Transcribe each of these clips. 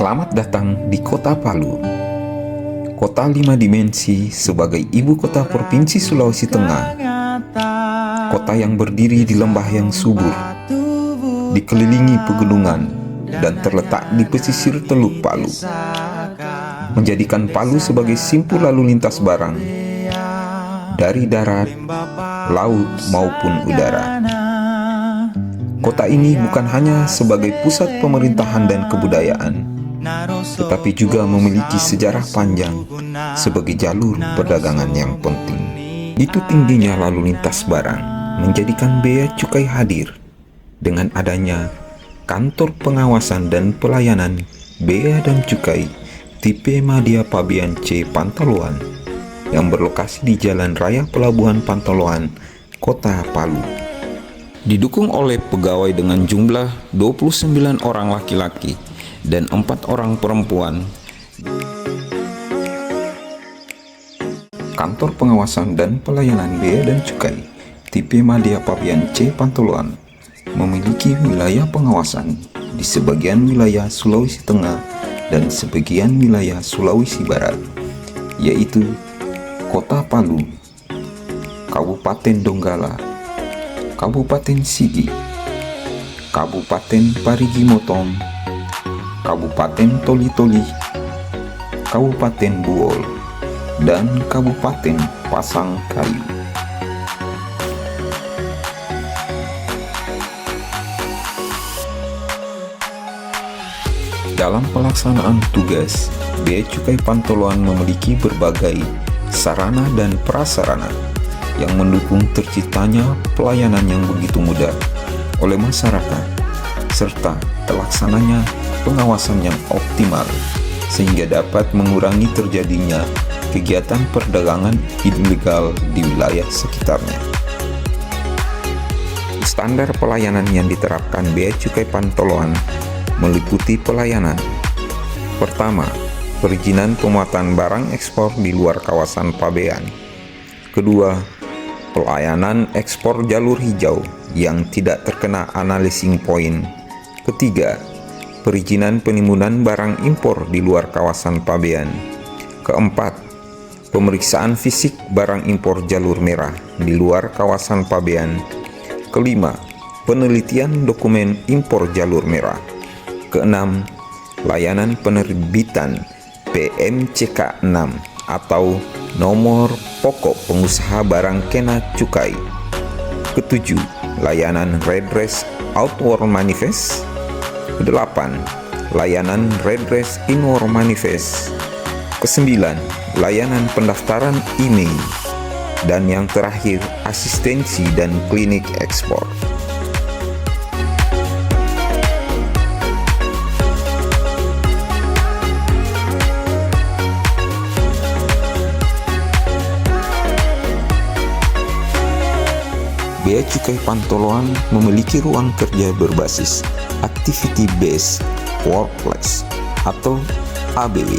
Selamat datang di Kota Palu, kota 5 dimensi sebagai ibu kota Provinsi Sulawesi Tengah. Kota yang berdiri di lembah yang subur, dikelilingi pegunungan, dan terletak di pesisir Teluk Palu, menjadikan Palu sebagai simpul lalu lintas barang dari darat, laut maupun udara. Kota ini bukan hanya sebagai pusat pemerintahan dan kebudayaan, tetapi juga memiliki sejarah panjang sebagai jalur perdagangan yang penting. Itu tingginya lalu lintas barang menjadikan bea cukai hadir. Dengan adanya kantor pengawasan dan pelayanan bea dan cukai tipe Madya Pabean C Pantoloan yang berlokasi di Jalan Raya Pelabuhan Pantoloan, Kota Palu. Didukung oleh pegawai dengan jumlah 29 orang laki-laki dan 4 orang perempuan. Kantor pengawasan dan pelayanan bea dan cukai tipe Madya Pabean C Pantoloan memiliki wilayah pengawasan di sebagian wilayah Sulawesi Tengah dan sebagian wilayah Sulawesi Barat, yaitu Kota Palu, Kabupaten Donggala, Kabupaten Sigi, Kabupaten Parigi Motong, Kabupaten Toli-Toli, Kabupaten Buol, dan Kabupaten Pasangkayu. Dalam pelaksanaan tugas, Bea Cukai Pantoloan memiliki berbagai sarana dan prasarana yang mendukung terciptanya pelayanan yang begitu mudah oleh masyarakat, serta terlaksananya pengawasan yang optimal sehingga dapat mengurangi terjadinya kegiatan perdagangan ilegal di wilayah sekitarnya. Standar pelayanan yang diterapkan Bea Cukai Pantoloan meliputi pelayanan. Pertama, perizinan pemuatan barang ekspor di luar kawasan pabean. Kedua, pelayanan ekspor jalur hijau yang tidak terkena analyzing point. Ketiga, perizinan penimbunan barang impor di luar kawasan pabean. Keempat, pemeriksaan fisik barang impor jalur merah di luar kawasan pabean. Kelima, penelitian dokumen impor jalur merah. Keenam, layanan penerbitan PMCK 6 atau nomor pokok pengusaha barang kena cukai. Ketujuh, layanan redress outward manifest. Kedelapan, layanan redress inward manifest. Kesembilan, layanan pendaftaran email. Dan yang terakhir, asistensi dan klinik ekspor. Bea Cukai Pantoloan memiliki ruang kerja berbasis Activity Based Workplace atau ABW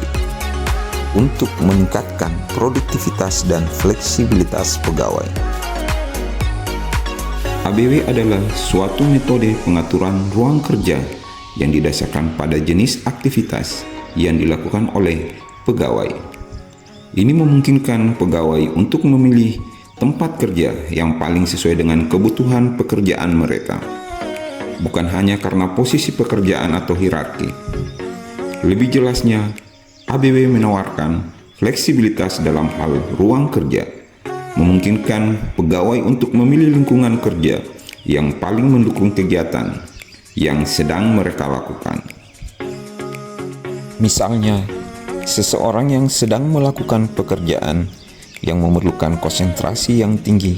untuk meningkatkan produktivitas dan fleksibilitas pegawai. ABW adalah suatu metode pengaturan ruang kerja yang didasarkan pada jenis aktivitas yang dilakukan oleh pegawai. Ini memungkinkan pegawai untuk memilih tempat kerja yang paling sesuai dengan kebutuhan pekerjaan mereka, bukan hanya karena posisi pekerjaan atau hierarki. Lebih jelasnya, ABW menawarkan fleksibilitas dalam hal ruang kerja, memungkinkan pegawai untuk memilih lingkungan kerja yang paling mendukung kegiatan yang sedang mereka lakukan. Misalnya, seseorang yang sedang melakukan pekerjaan yang memerlukan konsentrasi yang tinggi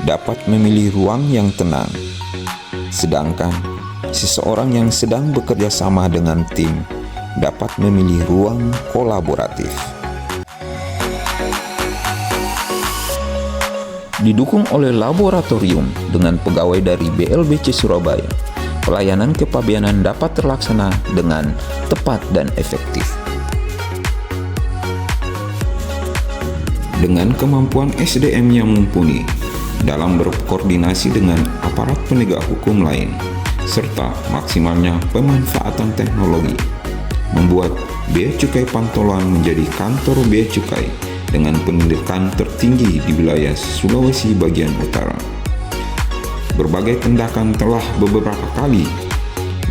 dapat memilih ruang yang tenang, sedangkan seseorang yang sedang bekerja sama dengan tim dapat memilih ruang kolaboratif. Didukung oleh laboratorium dengan pegawai dari BLBC Surabaya, pelayanan kepabeanan dapat terlaksana dengan tepat dan efektif. Dengan kemampuan SDM yang mumpuni dalam berkoordinasi dengan aparat penegak hukum lain, serta maksimalnya pemanfaatan teknologi, membuat Bea Cukai Pantoloan menjadi kantor bea cukai dengan pendidikan tertinggi di wilayah Sulawesi bagian utara. Berbagai tindakan telah beberapa kali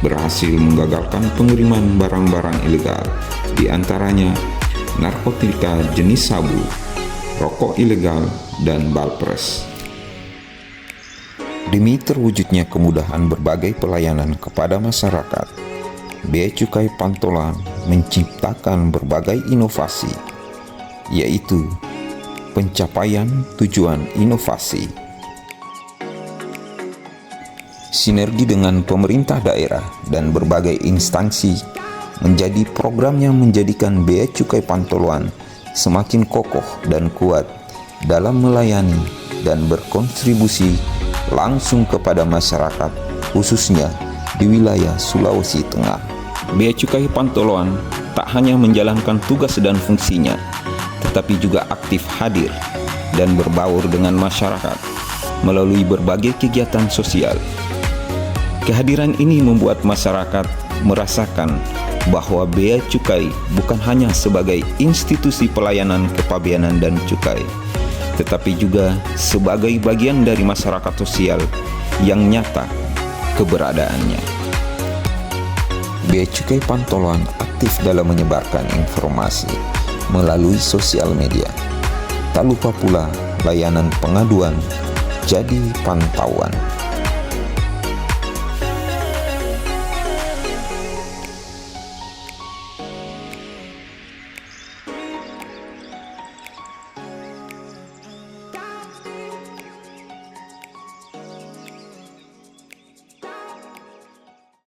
berhasil menggagalkan pengiriman barang-barang ilegal, di antaranya narkotika jenis sabu, rokok ilegal, dan balpres. Demi terwujudnya kemudahan berbagai pelayanan kepada masyarakat, Bea Cukai Pantoloan menciptakan berbagai inovasi, yaitu pencapaian tujuan inovasi, sinergi dengan pemerintah daerah dan berbagai instansi menjadi program yang menjadikan Bea Cukai Pantoloan semakin kokoh dan kuat dalam melayani dan berkontribusi langsung kepada masyarakat, khususnya di wilayah Sulawesi Tengah. Bea Cukai Pantoloan tak hanya menjalankan tugas dan fungsinya, tetapi juga aktif hadir dan berbaur dengan masyarakat melalui berbagai kegiatan sosial. Kehadiran ini membuat masyarakat merasakan bahwa Bea Cukai bukan hanya sebagai institusi pelayanan kepabeanan dan cukai, tetapi juga sebagai bagian dari masyarakat sosial yang nyata keberadaannya. Bea Cukai Pantoloan aktif dalam menyebarkan informasi melalui sosial media. Tak lupa pula layanan pengaduan jadi pantauan.